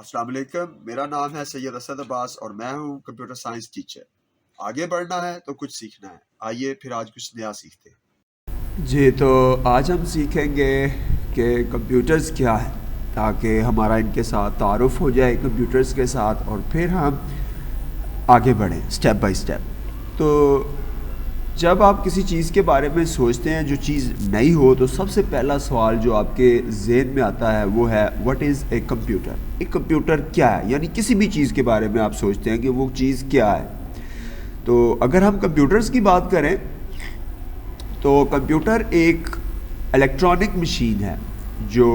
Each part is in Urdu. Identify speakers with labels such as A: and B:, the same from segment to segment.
A: السلام علیکم، میرا نام ہے سید اسد عباس اور میں ہوں کمپیوٹر سائنس ٹیچر۔ آگے بڑھنا ہے تو کچھ سیکھنا ہے، آئیے پھر آج کچھ نیا سیکھتے ہیں۔
B: جی تو آج ہم سیکھیں گے کہ کمپیوٹرز کیا ہے، تاکہ ہمارا ان کے ساتھ تعارف ہو جائے کمپیوٹرز کے ساتھ، اور پھر ہم آگے بڑھیں سٹیپ بائی سٹیپ۔ تو جب آپ کسی چیز کے بارے میں سوچتے ہیں جو چیز نئی ہو، تو سب سے پہلا سوال جو آپ کے ذہن میں آتا ہے وہ ہے واٹ از اے کمپیوٹر۔ ایک کمپیوٹر کیا ہے؟ یعنی کسی بھی چیز کے بارے میں آپ سوچتے ہیں کہ وہ چیز کیا ہے۔ تو اگر ہم کمپیوٹرز کی بات کریں تو کمپیوٹر ایک الیکٹرانک مشین ہے جو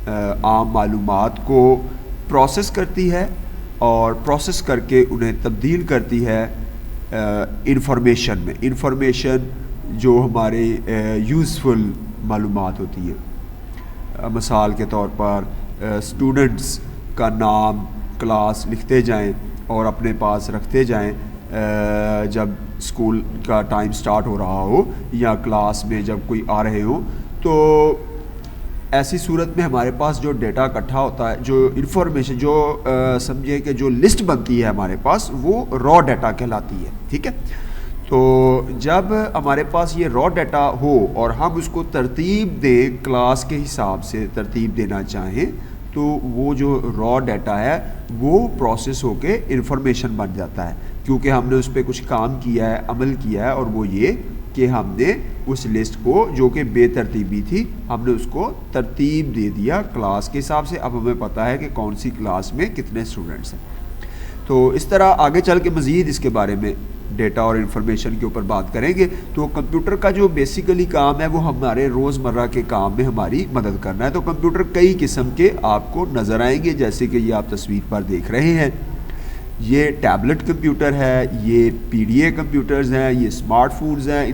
B: عام معلومات کو پروسیس کرتی ہے اور پروسیس کر کے انہیں تبدیل کرتی ہے انفارمیشن میں، انفارمیشن جو ہمارے یوزفل معلومات ہوتی ہے۔ مثال کے طور پر اسٹوڈنٹس کا نام کلاس لکھتے جائیں اور اپنے پاس رکھتے جائیں جب اسکول کا ٹائم سٹارٹ ہو رہا ہو یا کلاس میں جب کوئی آ رہے ہوں، تو ایسی صورت میں ہمارے پاس جو ڈیٹا اکٹھا ہوتا ہے، جو انفارمیشن، جو سمجھے کہ جو لسٹ بنتی ہے ہمارے پاس، وہ را ڈیٹا کہلاتی ہے، ٹھیک ہے۔ تو جب ہمارے پاس یہ را ڈیٹا ہو اور ہم اس کو ترتیب دیں، کلاس کے حساب سے ترتیب دینا چاہیں، تو وہ جو را ڈیٹا ہے وہ پروسیس ہو کے انفارمیشن بن جاتا ہے، کیونکہ ہم نے اس پہ کچھ کام کیا ہے، عمل کیا ہے، اور وہ یہ کہ ہم نے اس لسٹ کو جو کہ بے ترتیبی تھی، ہم نے اس کو ترتیب دے دیا کلاس کے حساب سے۔ اب ہمیں پتہ ہے کہ کون سی کلاس میں کتنے اسٹوڈنٹس ہیں۔ تو اس طرح آگے چل کے مزید اس کے بارے میں ڈیٹا اور انفارمیشن کے اوپر بات کریں گے۔ تو کمپیوٹر کا جو بیسیکلی کام ہے وہ ہمارے روزمرہ کے کام میں ہماری مدد کرنا ہے۔ تو کمپیوٹر کئی قسم کے آپ کو نظر آئیں گے، جیسے کہ یہ آپ تصویر پر دیکھ رہے ہیں۔ یہ ٹیبلٹ کمپیوٹر ہے، یہ پی ڈی اے کمپیوٹرز ہیں، یہ اسمارٹ فونز ہیں،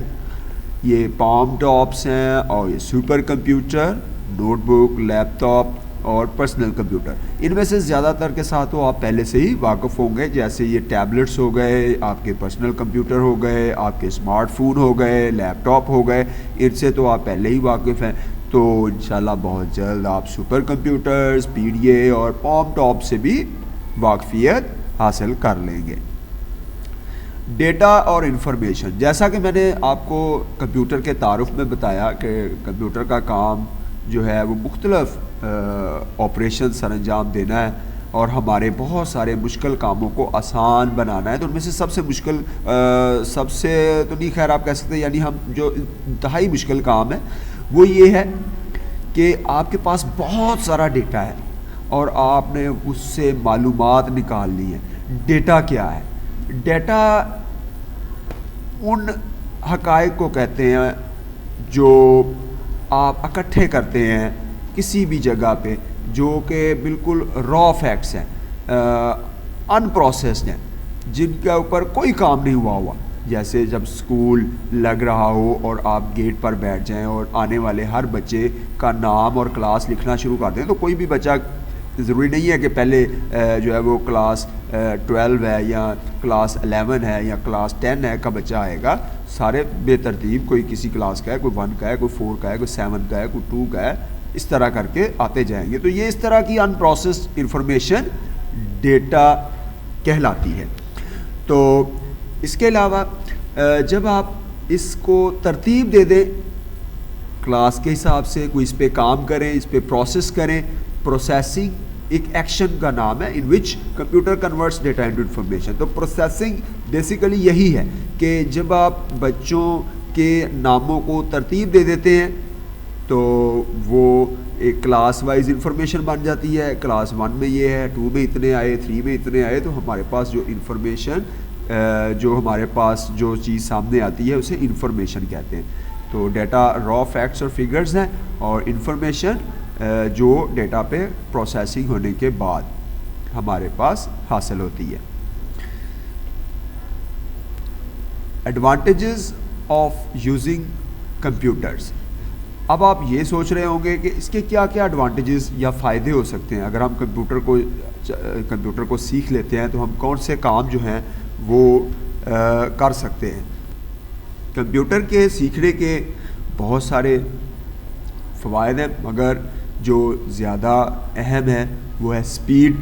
B: یہ پام ٹاپس ہیں، اور یہ سپر کمپیوٹر، نوٹ بک، لیپ ٹاپ اور پرسنل کمپیوٹر۔ ان میں سے زیادہ تر کے ساتھ تو آپ پہلے سے ہی واقف ہوں گے، جیسے یہ ٹیبلٹس ہو گئے، آپ کے پرسنل کمپیوٹر ہو گئے، آپ کے اسمارٹ فون ہو گئے، لیپ ٹاپ ہو گئے، ان سے تو آپ پہلے ہی واقف ہیں۔ تو انشاءاللہ بہت جلد آپ super computers, P D A اور پام ٹاپ سے بھی واقفیت حاصل کر لیں گے۔ ڈیٹا اور انفارمیشن، جیسا کہ میں نے آپ کو کمپیوٹر کے تعارف میں بتایا کہ کمپیوٹر کا کام جو ہے وہ مختلف آپریشن سر انجام دینا ہے اور ہمارے بہت سارے مشکل کاموں کو آسان بنانا ہے۔ تو ان میں سے سب سے مشکل، سب سے تو نہیں خیر آپ کہہ سکتے، یعنی ہم جو انتہائی مشکل کام ہے وہ یہ ہے کہ آپ کے پاس بہت سارا ڈیٹا ہے اور آپ نے اس سے معلومات نکالنی ہے۔ ڈیٹا کیا ہے؟ ڈیٹا ان حقائق کو کہتے ہیں جو آپ اکٹھے کرتے ہیں کسی بھی جگہ پہ، جو کہ بالکل را فیکٹس ہیں، ان پروسیسڈ ہیں، جن کے اوپر کوئی کام نہیں ہوا۔ جیسے جب اسکول لگ رہا ہو اور آپ گیٹ پر بیٹھ جائیں اور آنے والے ہر بچے کا نام اور کلاس لکھنا شروع کر دیں، تو کوئی بھی بچہ، ضروری نہیں ہے کہ پہلے جو ہے وہ کلاس 12 ہے یا کلاس 11 ہے یا کلاس 10 ہے کا بچہ آئے گا، سارے بے ترتیب، کوئی کسی کلاس کا ہے، کوئی 1 کا ہے، کوئی 4 کا ہے، کوئی 7 کا ہے، کوئی 2 کا ہے، اس طرح کر کے آتے جائیں گے۔ تو یہ اس طرح کی ان پروسیسڈ انفارمیشن ڈیٹا کہلاتی ہے۔ تو اس کے علاوہ جب آپ اس کو ترتیب دے دیں کلاس کے حساب سے، کوئی اس پہ کام کریں، اس پہ پروسیس کریں، پروسیسنگ ایک ایکشن کا نام ہے in which computer converts data into information. تو پروسیسنگ بیسیکلی یہی ہے کہ جب آپ بچوں کے ناموں کو ترتیب دے دیتے ہیں تو وہ ایک کلاس وائز انفارمیشن بن جاتی ہے، کلاس 1 میں یہ ہے، 2 میں اتنے آئے، 3 میں اتنے آئے، تو ہمارے پاس جو انفارمیشن، جو ہمارے پاس جو چیز سامنے آتی ہے اسے انفارمیشن کہتے ہیں۔ تو ڈیٹا را فیکٹس اور فگرز ہیں، اور انفارمیشن جو ڈیٹا پہ پروسیسنگ ہونے کے بعد ہمارے پاس حاصل ہوتی ہے۔ Advantages of using computers. اب آپ یہ سوچ رہے ہوں گے کہ اس کے کیا کیا ایڈوانٹیجز یا فائدے ہو سکتے ہیں اگر ہم کمپیوٹر کو سیکھ لیتے ہیں، تو ہم کون سے کام جو ہیں وہ کر سکتے ہیں۔ کمپیوٹر کے سیکھنے کے بہت سارے فوائد ہیں، مگر جو زیادہ اہم ہے وہ ہے سپیڈ.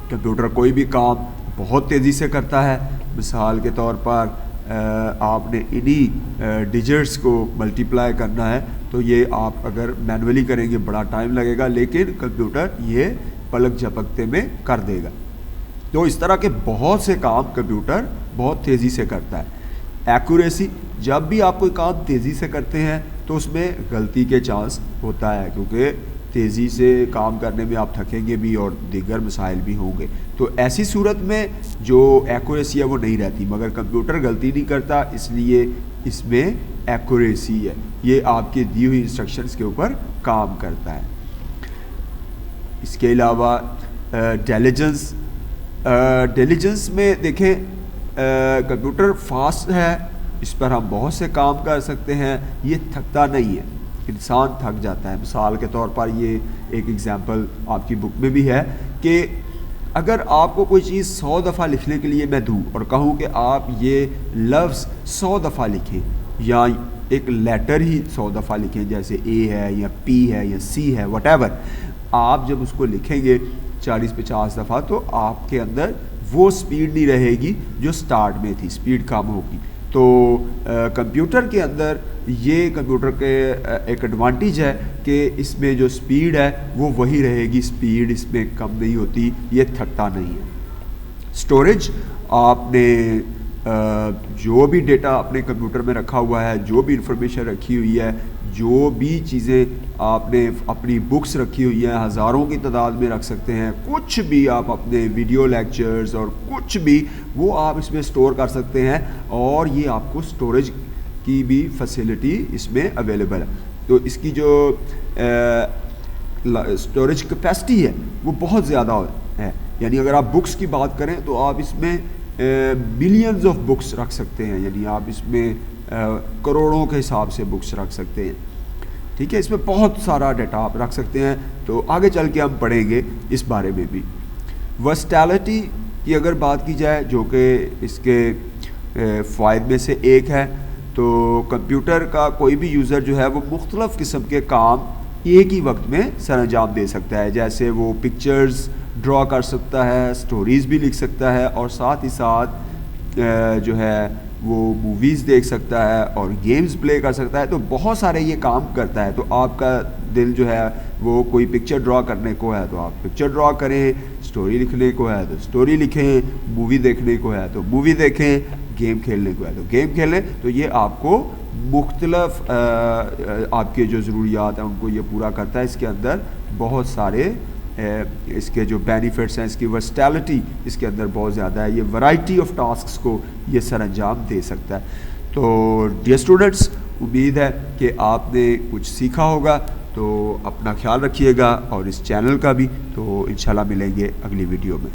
B: کمپیوٹر کوئی بھی کام بہت تیزی سے کرتا ہے. مثال کے طور پر آپ نے انہی ڈیجٹس کو ملٹیپلائی کرنا ہے تو یہ آپ اگر مینولی کریں گے بڑا ٹائم لگے گا, لیکن کمپیوٹر یہ پلک جھپکتے میں کر دے گا. تو اس طرح کے بہت سے کام کمپیوٹر بہت تیزی سے کرتا ہے. ایکوریسی, جب بھی آپ کوئی کام تیزی سے کرتے ہیں تو اس میں غلطی کے چانس ہوتا ہے, کیونکہ تیزی سے کام کرنے میں آپ تھکیں گے بھی اور دیگر مسائل بھی ہوں گے. تو ایسی صورت میں جو ایکوریسی ہے وہ نہیں رہتی, مگر کمپیوٹر غلطی نہیں کرتا, اس لیے اس میں ایکوریسی ہے. یہ آپ کی دی ہوئی انسٹرکشنز کے اوپر کام کرتا ہے. اس کے علاوہ ڈیلیجنس. ڈیلیجنس میں دیکھیں کمپیوٹر فاسٹ ہے, اس پر ہم بہت سے کام کر سکتے ہیں, یہ تھکتا نہیں ہے. انسان تھک جاتا ہے. مثال کے طور پر یہ ایک ایگزامپل آپ کی بک میں بھی ہے کہ اگر آپ کو کوئی چیز 100 دفعہ لکھنے کے لیے میں دوں اور کہوں کہ آپ یہ لفظ 100 دفعہ لکھیں یا ایک لیٹر ہی 100 دفعہ لکھیں, جیسے اے ہے یا پی ہے یا سی ہے وٹ ایور, آپ جب اس کو لکھیں گے 40-50 دفعہ تو آپ کے اندر وہ سپیڈ نہیں رہے گی جو سٹارٹ میں تھی, سپیڈ کم ہوگی. تو کمپیوٹر کے اندر یہ کمپیوٹر کے ایک ایڈوانٹیج ہے کہ اس میں جو سپیڈ ہے وہ وہی رہے گی, سپیڈ اس میں کم نہیں ہوتی, یہ تھکتا نہیں ہے. سٹوریج, آپ نے جو بھی ڈیٹا اپنے کمپیوٹر میں رکھا ہوا ہے, جو بھی انفارمیشن رکھی ہوئی ہے, جو بھی چیزیں آپ نے اپنی بکس رکھی ہوئی ہیں, ہزاروں کی تعداد میں رکھ سکتے ہیں, کچھ بھی آپ اپنے ویڈیو لیکچرز اور کچھ بھی وہ آپ اس میں سٹور کر سکتے ہیں, اور یہ آپ کو سٹوریج کی بھی فیسلٹی اس میں اویلیبل ہے. تو اس کی جو سٹوریج کیپیسٹی ہے وہ بہت زیادہ ہے. یعنی اگر آپ بکس کی بات کریں تو آپ اس میں ملینز آف بکس رکھ سکتے ہیں, یعنی آپ اس میں کروڑوں کے حساب سے بکس رکھ سکتے ہیں. ٹھیک ہے, اس میں بہت سارا ڈیٹا آپ رکھ سکتے ہیں. تو آگے چل کے ہم پڑھیں گے اس بارے میں بھی. ورسٹیلٹی کی اگر بات کی جائے, جو کہ اس کے فوائد میں سے ایک ہے, تو کمپیوٹر کا کوئی بھی یوزر جو ہے وہ مختلف قسم کے کام ایک ہی وقت میں سر انجام دے سکتا ہے. جیسے وہ پکچرز ڈرا کر سکتا ہے, سٹوریز بھی لکھ سکتا ہے, اور ساتھ ہی ساتھ جو ہے وہ موویز دیکھ سکتا ہے اور گیمز پلے کر سکتا ہے. تو بہت سارے یہ کام کرتا ہے. تو آپ کا دل جو ہے وہ کوئی پکچر ڈرا کرنے کو ہے تو آپ پکچر ڈرا کریں, سٹوری لکھنے کو ہے تو سٹوری لکھیں, مووی دیکھنے کو ہے تو مووی دیکھیں, گیم کھیلنے کو ہے تو گیم کھیلیں. تو یہ آپ کو مختلف آپ کے جو ضروریات ہیں ان کو یہ پورا کرتا ہے. اس کے اندر بہت سارے اس کے جو بینیفٹس ہیں, اس کی ورسٹیلٹی اس کے اندر بہت زیادہ ہے. یہ ورائٹی آف ٹاسکس کو یہ سر انجام دے سکتا ہے. تو ڈیئر اسٹوڈنٹس, امید ہے کہ آپ نے کچھ سیکھا ہوگا. تو اپنا خیال رکھیے گا اور اس چینل کا بھی. تو انشاءاللہ ملیں گے اگلی ویڈیو میں.